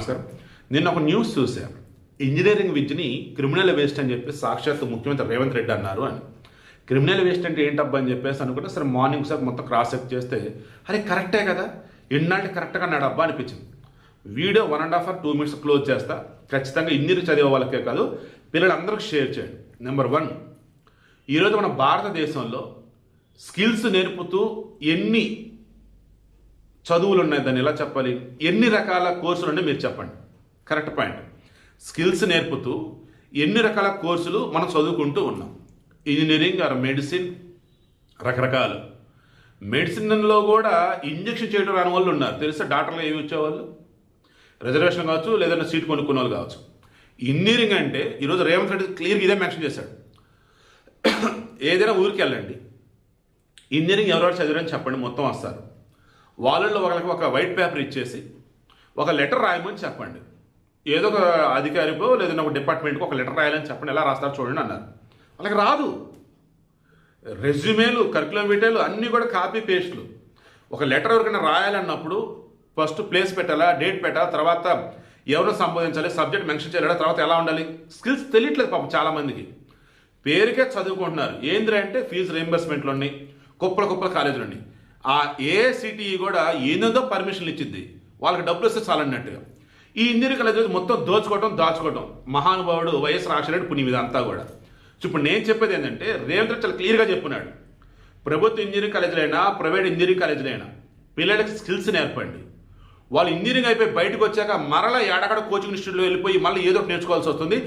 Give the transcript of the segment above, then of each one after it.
నమస్కారం. నిన్న ఒక న్యూస్ చూశాను. ఇంజనీరింగ్ విద్యని క్రిమినల్ వేస్ట్ అని చెప్పి సాక్షాత్ ముఖ్యమంత్రి రేవంత్ రెడ్డి అన్నారు అని. క్రిమినల్ వేస్ట్ అంటే ఏంటబ్బా అని చెప్పేసి అనుకుంటే సరే మార్నింగ్ సార్ మొత్తం క్రాస్ చెక్ చేస్తే అరే కరెక్టే కదా, ఎన్నాళ్ళు కరెక్ట్గా అన్నాడు అబ్బా అనిపించింది. వీడియో 1.5 or 2 minutes క్లోజ్ చేస్తా. ఖచ్చితంగా ఇంజనీరింగ్ చదివే వాళ్ళకే కాదు పిల్లలందరికీ షేర్ చేయండి. నెంబర్ 1, ఈరోజు మన భారతదేశంలో స్కిల్స్ నేర్పుతూ ఎన్ని చదువులు ఉన్నాయి, దాన్ని ఎలా చెప్పాలి, ఎన్ని రకాల కోర్సులు ఉన్నాయి మీరు చెప్పండి. Correct point. స్కిల్స్ నేర్పుతూ ఎన్ని రకాల కోర్సులు మనం చదువుకుంటూ ఉన్నాం. ఇంజనీరింగ్ ఆర్ మెడిసిన్, రకరకాలు. మెడిసిన్లో కూడా ఇంజక్షన్ చేయడం రాని వాళ్ళు ఉన్నారు తెలుసా. డాక్టర్లు ఏమి వచ్చేవాళ్ళు రిజర్వేషన్ కావచ్చు, లేదంటే సీట్ కొనుక్కునే వాళ్ళు కావచ్చు. ఇంజనీరింగ్ అంటే ఈరోజు రేవంత్ రెడ్డి క్లియర్గా ఇదే మెన్షన్ చేశాడు. ఏదైనా ఊరికి వెళ్ళండి, ఇంజనీరింగ్ ఎవరెవరు చదివారని చెప్పండి, మొత్తం వస్తారు. వాళ్ళల్లో ఒకరికి ఒక వైట్ పేపర్ ఇచ్చేసి ఒక లెటర్ రాయమని చెప్పండి. ఏదో ఒక అధికారికో లేదంటే ఒక డిపార్ట్మెంట్కి ఒక లెటర్ రాయాలని చెప్పండి, ఎలా రాస్తారు చూడండి అన్నారు. వాళ్ళకి రాదు. రెజ్యూమేలు, కరికులం వీటేలు అన్నీ కూడా కాపీ పేస్ట్లు. ఒక లెటర్ ఎవరికైనా రాయాలన్నప్పుడు ఫస్ట్ ప్లేస్ పెట్టాలా, డేట్ పెట్టాలా, తర్వాత ఎవరిని సంబోధించాలి, సబ్జెక్ట్ మెన్షన్ చేయాలి, తర్వాత ఎలా ఉండాలి, స్కిల్స్ తెలియట్లేదు పాపం చాలామందికి. పేరుకే చదువుకుంటున్నారు. ఏంద్రంటే ఫీజు రీయింబర్స్మెంట్లు ఉన్నాయి, కుప్పల కాలేజీలు ఉన్నాయి. ఆ ఏఐసిటిఈ కూడా ఏందో పర్మిషన్లు ఇచ్చింది, వాళ్ళకి డబ్బులు వస్తే చాలన్నట్టుగా. ఈ ఇంజనీరింగ్ కాలేజ్ మొత్తం దాచుకోవడం మహానుభావుడు వైఎస్ రాజశేఖర పుణ్యం మీద అంతా కూడా. ఇప్పుడు నేను చెప్పేది ఏంటంటే రేవంత్ రెడ్డి చాలా క్లియర్గా చెప్పున్నాడు. ప్రభుత్వ ఇంజనీరింగ్ కాలేజీలైనా ప్రైవేట్ ఇంజనీరింగ్ కాలేజీలైనా పిల్లలకి స్కిల్స్ నేర్పండి. వాళ్ళు ఇంజనీరింగ్ అయిపోయి బయటకు వచ్చాక మరలా ఏడాకడ కోచింగ్ ఇన్స్టిట్యూట్లో వెళ్ళిపోయి మళ్ళీ ఏదో ఒకటి నేర్చుకోవాల్సి వస్తుంది.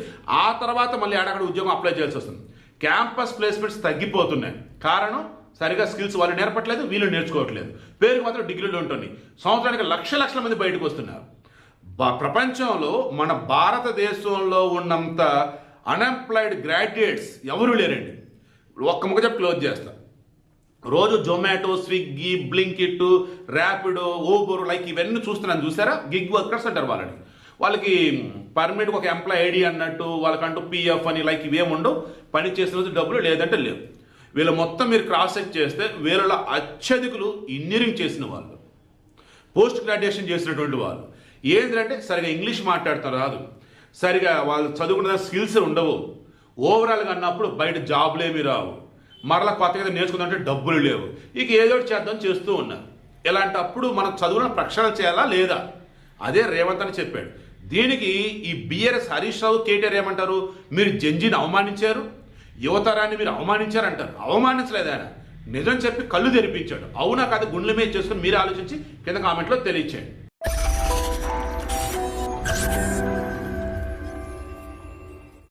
ఆ తర్వాత మళ్ళీ ఏడాకడ ఉద్యోగం అప్లై చేయాల్సి వస్తుంది. క్యాంపస్ ప్లేస్మెంట్స్ తగ్గిపోతున్నాయి. కారణం సరిగా స్కిల్స్ వాళ్ళు నేర్పట్లేదు, వీళ్ళు నేర్చుకోవట్లేదు. పేరుకి మాత్రం డిగ్రీలు ఉంటుంది. సంవత్సరానికి లక్షల మంది బయటకు వస్తున్నారు. ప్రపంచంలో మన భారతదేశంలో ఉన్నంత అన్ఎంప్లాయిడ్ గ్రాడ్యుయేట్స్ ఎవరూ లేరండి. ఒక్క ముఖ చెప్పి క్లోజ్ చేస్తా. రోజు Zomato, Swiggy, Blinkit, Rapido, Uber like ఇవన్నీ చూస్తున్నాను చూసారా. గిగ్ వర్కర్స్ అంటారు వాళ్ళని. వాళ్ళకి పర్మనెంట్గా ఒక ఎంప్లాయ్ ఐడి అన్నట్టు, వాళ్ళకంటూ పిఎఫ్ అని లైక్ ఇవేముండవు. పని చేసిన రోజు డబ్బులు లేదంటే లేవు. వీళ్ళు మొత్తం మీరు క్రాస్ చెక్ చేస్తే వీళ్ళ అత్యధికులు ఇంజనీరింగ్ చేసిన వాళ్ళు, పోస్ట్ గ్రాడ్యుయేషన్ చేసినటువంటి వాళ్ళు. ఏంటంటే సరిగా ఇంగ్లీష్ మాట్లాడతారు రాదు, సరిగా వాళ్ళు చదువుకున్న స్కిల్స్ ఉండవు. ఓవరాల్గా అన్నప్పుడు బయట జాబులు ఏమీ రావు. మరలా కొత్తగా నేర్చుకుందంటే డబ్బులు లేవు. ఇక ఏదో చేద్దాం చేస్తూ ఉన్నారు. ఇలాంటప్పుడు మనం చదువులను ప్రక్షాళన చేయాలా లేదా, అదే రేవంత్ అని చెప్పాడు. దీనికి ఈ బిఆర్ఎస్ హరీష్ రావు, కేటీఆర్ ఏమంటారు, మీరు జంజీని అవమానించారు, యువతరాన్ని మీరు అవమానించారంటారు. అవమానించలేదు ఆయన, నిజం చెప్పి కళ్ళు తెరిపించాడు. అవునా కాదు గుండెల మీద చేసుకుని మీరు ఆలోచించి కింద కామెంట్లో తెలియచేయండి.